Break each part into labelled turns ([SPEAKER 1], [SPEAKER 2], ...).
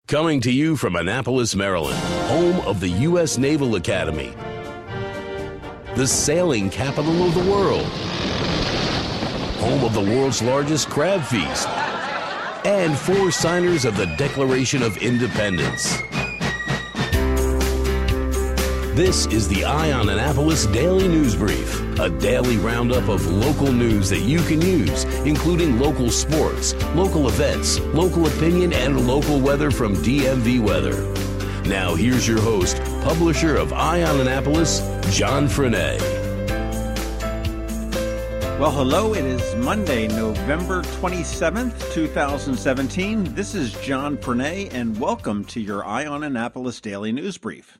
[SPEAKER 1] Coming to you from Annapolis, Maryland, home of the U.S. Naval Academy, the sailing capital of the world, home of the world's largest crab feast, and 4 signers of the Declaration of Independence. This is the Eye on Annapolis Daily News Brief, a daily roundup of local news that you can use, including local sports, local events, local opinion, and local weather from DMV Weather. Now here's your host, publisher of Eye on Annapolis, John Frenaye.
[SPEAKER 2] Well, hello. It is Monday, November 27th, 2017. This is John Frenaye, and welcome to your Eye on Annapolis Daily News Brief.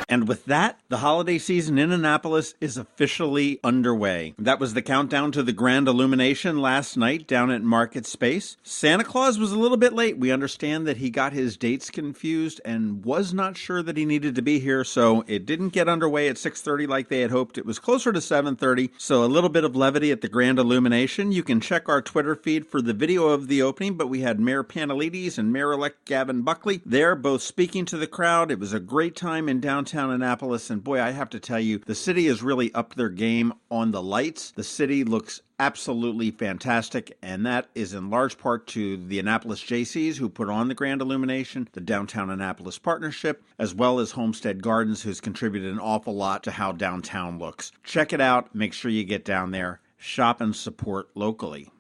[SPEAKER 2] And with that, the holiday season in Annapolis is officially underway. That was the countdown to the grand illumination last night down at Market Space. Santa Claus was a little bit late. We understand that he got his dates confused and was not sure that he needed to be here, so it didn't get underway at 6:30 like they had hoped. It was closer to 7:30, so a little bit of levity at the grand illumination. You can check our Twitter feed for the video of the opening, but we had Mayor Panelides and Mayor-elect Gavin Buckley there, both speaking to the crowd. It was a great time in downtown Annapolis, and boy, I have to tell you, the city has really upped their game on the lights. The city looks absolutely fantastic, and that is in large part to the Annapolis JCs who put on the grand illumination, the Downtown Annapolis Partnership, as well as Homestead Gardens, who's contributed an awful lot to how downtown looks. Check it out. Make sure you get down there, shop and support locally.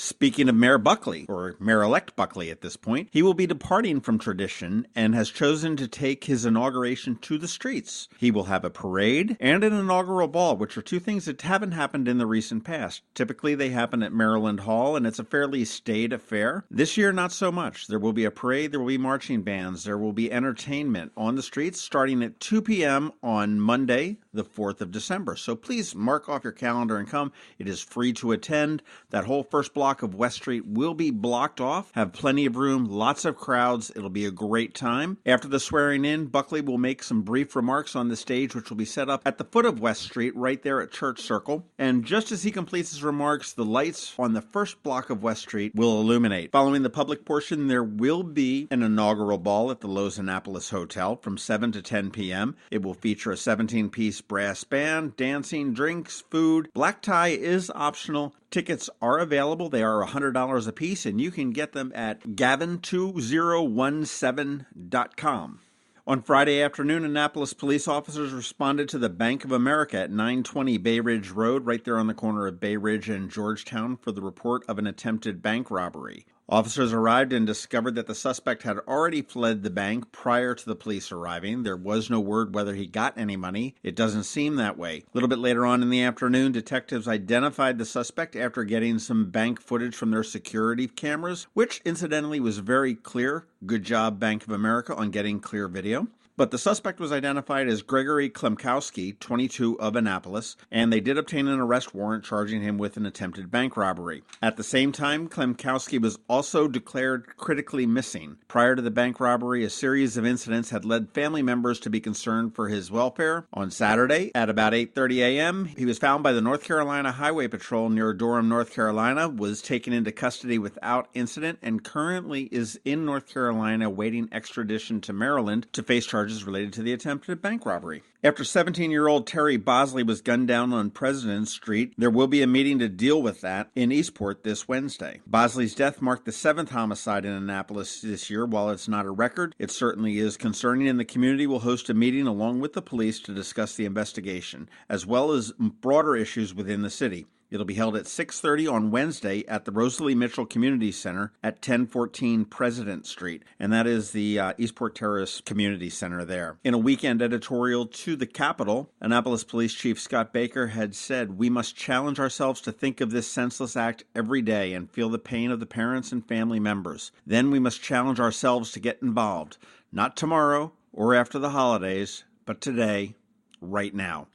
[SPEAKER 2] Speaking of Mayor Buckley, or Mayor-elect Buckley at this point, he will be departing from tradition and has chosen to take his inauguration to the streets. He will have a parade and an inaugural ball, which are two things that haven't happened in the recent past. Typically, they happen at Maryland Hall, and it's a fairly staid affair. This year, not so much. There will be a parade, there will be marching bands, there will be entertainment on the streets starting at 2 p.m. on Monday, the 4th of December. So please mark off your calendar and come. It is free to attend. That whole first block of West Street will be blocked off, have plenty of room, lots of crowds. It'll be a great time. After the swearing in, Buckley will make some brief remarks on the stage, which will be set up at the foot of West Street, right there at Church Circle. And just as he completes his remarks, the lights on the first block of West Street will illuminate. Following the public portion, there will be an inaugural ball at the Lowe's Annapolis Hotel from 7 to 10 p.m. It will feature a 17-piece brass band, dancing, drinks, food. Black tie is optional. Tickets are available. They are $100 a piece, and you can get them at gavin2017.com. On Friday afternoon, Annapolis police officers responded to the Bank of America at 920 Bay Ridge Road, right there on the corner of Bay Ridge and Georgetown, for the report of an attempted bank robbery. Officers arrived and discovered that the suspect had already fled the bank prior to the police arriving. There was no word whether he got any money. It doesn't seem that way. A little bit later on in the afternoon, detectives identified the suspect after getting some bank footage from their security cameras, which incidentally was very clear. Good job, Bank of America, on getting clear video. But the suspect was identified as Gregory Klemkowski, 22, of Annapolis, and they did obtain an arrest warrant charging him with an attempted bank robbery. At the same time, Klemkowski was also declared critically missing. Prior to the bank robbery, a series of incidents had led family members to be concerned for his welfare. On Saturday, at about 8:30 a.m., he was found by the North Carolina Highway Patrol near Durham, North Carolina, was taken into custody without incident, and currently is in North Carolina awaiting extradition to Maryland to face charges related to the attempted bank robbery. After 17-year-old Terry Bosley was gunned down on President Street, there will be a meeting to deal with that in Eastport this Wednesday. Bosley's death marked the 7th homicide in Annapolis this year. While it's not a record, it certainly is concerning, and the community will host a meeting along with the police to discuss the investigation, as well as broader issues within the city. It'll be held at 6:30 on Wednesday at the Rosalie Mitchell Community Center at 1014 President Street, and that is the Eastport Terrace Community Center there. In a weekend editorial to the Capitol, Annapolis Police Chief Scott Baker had said, "We must challenge ourselves to think of this senseless act every day and feel the pain of the parents and family members. Then we must challenge ourselves to get involved, not tomorrow or after the holidays, but today, right now."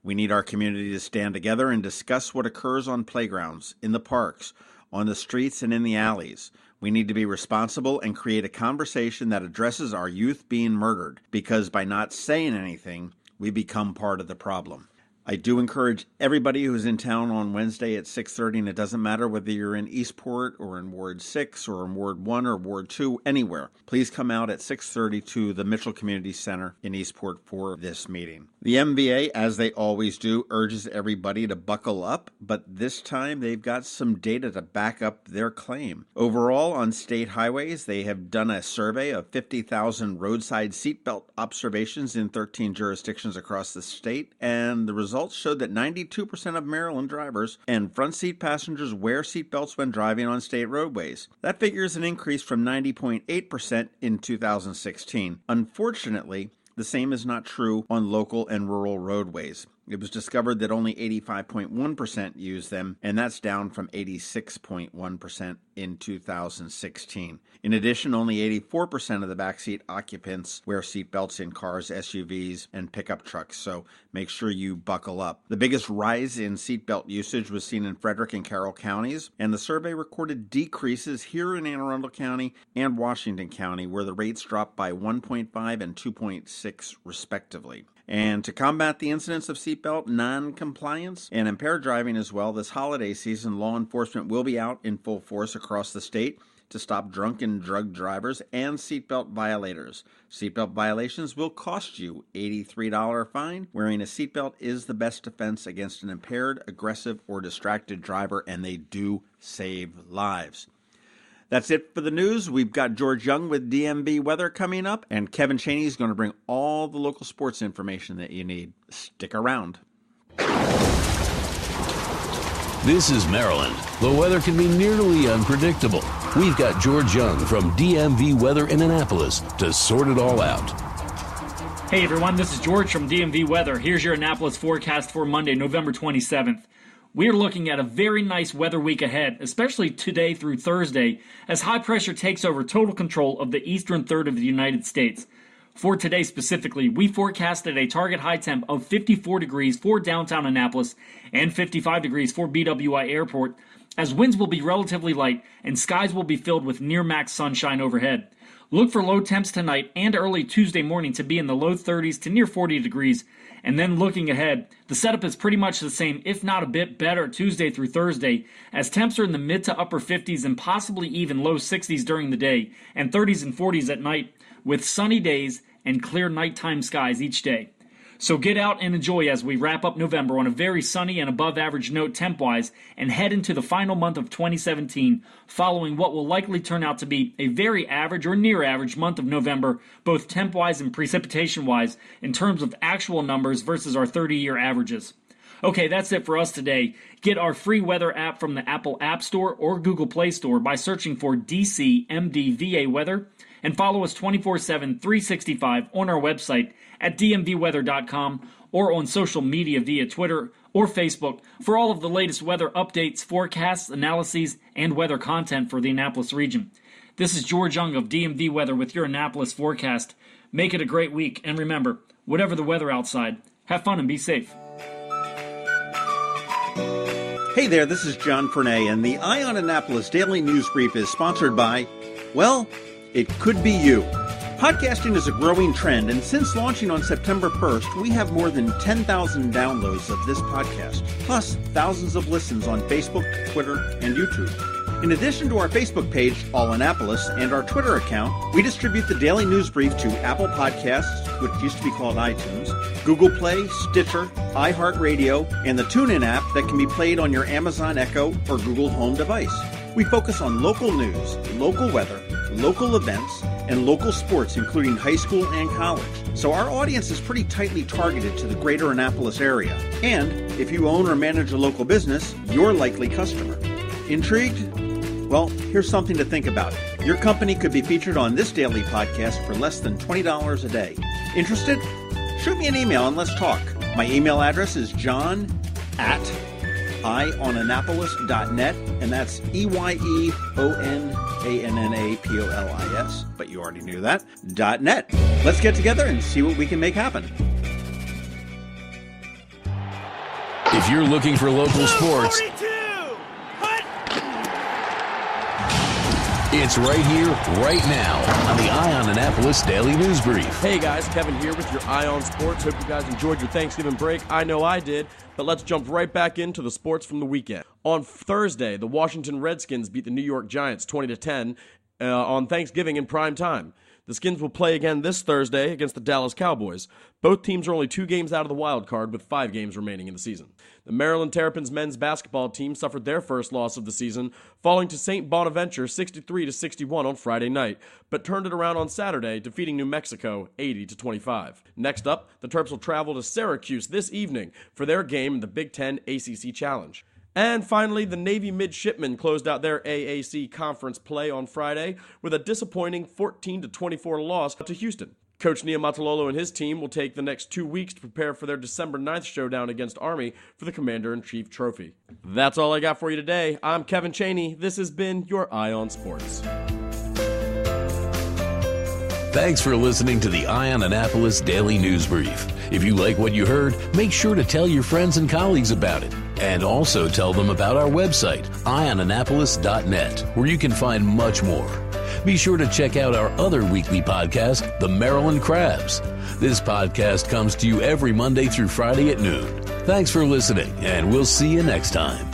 [SPEAKER 2] We need our community to stand together and discuss what occurs on playgrounds, in the parks, on the streets, and in the alleys. We need to be responsible and create a conversation that addresses our youth being murdered, because by not saying anything, we become part of the problem. I do encourage everybody who's in town on Wednesday at 6:30, and it doesn't matter whether you're in Eastport or in Ward 6 or in Ward 1 or Ward 2, anywhere. Please come out at 6:30 to the Mitchell Community Center in Eastport for this meeting. The MVA, as they always do, urges everybody to buckle up, but this time they've got some data to back up their claim. Overall, on state highways, they have done a survey of 50,000 roadside seatbelt observations in 13 jurisdictions across the state, and the results showed that 92% of Maryland drivers and front seat passengers wear seatbelts when driving on state roadways. That figure is an increase from 90.8% in 2016. Unfortunately, the same is not true on local and rural roadways. It was discovered that only 85.1% use them, and that's down from 86.1% in 2016. In addition, only 84% of the backseat occupants wear seatbelts in cars, SUVs, and pickup trucks, so make sure you buckle up. The biggest rise in seatbelt usage was seen in Frederick and Carroll counties, and the survey recorded decreases here in Anne Arundel County and Washington County, where the rates dropped by 1.5 and 2.6 respectively. And to combat the incidence of seatbelt non-compliance and impaired driving as well, this holiday season, law enforcement will be out in full force across the state to stop drunk and drug drivers and seatbelt violators. Seatbelt violations will cost you $83 fine. Wearing a seatbelt is the best defense against an impaired, aggressive, or distracted driver, and they do save lives. That's it for the news. We've got George Young with DMV Weather coming up, and Kevin Chaney is going to bring all the local sports information that you need. Stick around.
[SPEAKER 1] This is Maryland. The weather can be nearly unpredictable. We've got George Young from DMV Weather in Annapolis to sort it all out.
[SPEAKER 3] Hey everyone, this is George from DMV Weather. Here's your Annapolis forecast for Monday, November 27th. We're looking at a very nice weather week ahead, especially today through Thursday, as high pressure takes over total control of the eastern third of the United States. For today specifically, we forecasted a target high temp of 54 degrees for downtown Annapolis and 55 degrees for BWI Airport, as winds will be relatively light and skies will be filled with near max sunshine overhead. Look for low temps tonight and early Tuesday morning to be in the low 30s to near 40 degrees. And then looking ahead, the setup is pretty much the same, if not a bit better, Tuesday through Thursday, as temps are in the mid to upper 50s and possibly even low 60s during the day, and 30s and 40s at night, with sunny days and clear nighttime skies each day. So get out and enjoy as we wrap up November on a very sunny and above average note temp-wise and head into the final month of 2017 following what will likely turn out to be a very average or near average month of November, both temp-wise and precipitation-wise, in terms of actual numbers versus our 30-year averages. Okay, that's it for us today. Get our free weather app from the Apple App Store or Google Play Store by searching for DCMDVA Weather, and follow us 24/7, 365 on our website at dmvweather.com or on social media via Twitter or Facebook for all of the latest weather updates, forecasts, analyses, and weather content for the Annapolis region. This is George Young of DMV Weather with your Annapolis forecast. Make it a great week, and remember, whatever the weather outside, have fun and be safe.
[SPEAKER 2] Hey there, this is John Fernay, and the Eye on Annapolis Daily News Brief is sponsored by, well, it could be you. Podcasting is a growing trend, and since launching on September 1st, we have more than 10,000 downloads of this podcast, plus thousands of listens on Facebook, Twitter, and YouTube. In addition to our Facebook page, All Annapolis, and our Twitter account, we distribute the Daily News Brief to Apple Podcasts, which used to be called iTunes, Google Play, Stitcher, iHeartRadio, and the TuneIn app that can be played on your Amazon Echo or Google Home device. We focus on local news, local weather, local events, and local sports, including high school and college. So our audience is pretty tightly targeted to the greater Annapolis area. And if you own or manage a local business, you're a likely customer. Intrigued? Well, here's something to think about. Your company could be featured on this daily podcast for less than $20 a day. Interested? Shoot me an email and let's talk. My email address is john@eyeonannapolis.net, and that's EYEONANNAPOLIS, but you already knew that, .net. Let's get together and see what we can make happen.
[SPEAKER 1] If you're looking for local sports, it's right here, right now on the Eye on Annapolis Daily News Brief.
[SPEAKER 4] Hey guys, Kevin here with your Eye on Sports. Hope you guys enjoyed your Thanksgiving break. I know I did, but let's jump right back into the sports from the weekend. On Thursday, the Washington Redskins beat the New York Giants 20-10 on Thanksgiving in prime time. The Skins will play again this Thursday against the Dallas Cowboys. Both teams are only 2 games out of the wild card with 5 games remaining in the season. The Maryland Terrapins men's basketball team suffered their first loss of the season, falling to St. Bonaventure 63-61 on Friday night, but turned it around on Saturday, defeating New Mexico 80-25. Next up, the Terps will travel to Syracuse this evening for their game in the Big Ten ACC Challenge. And finally, the Navy midshipmen closed out their AAC conference play on Friday with a disappointing 14-24 loss to Houston. Coach Niumatalolo and his team will take the next 2 weeks to prepare for their December 9th showdown against Army for the Commander-in-Chief Trophy. That's all I got for you today. I'm Kevin Chaney. This has been your Eye on Sports.
[SPEAKER 1] Thanks for listening to the Eye on Annapolis Daily News Brief. If you like what you heard, make sure to tell your friends and colleagues about it. And also tell them about our website, eyeonannapolis.net, where you can find much more. Be sure to check out our other weekly podcast, The Maryland Crabs. This podcast comes to you every Monday through Friday at noon. Thanks for listening, and we'll see you next time.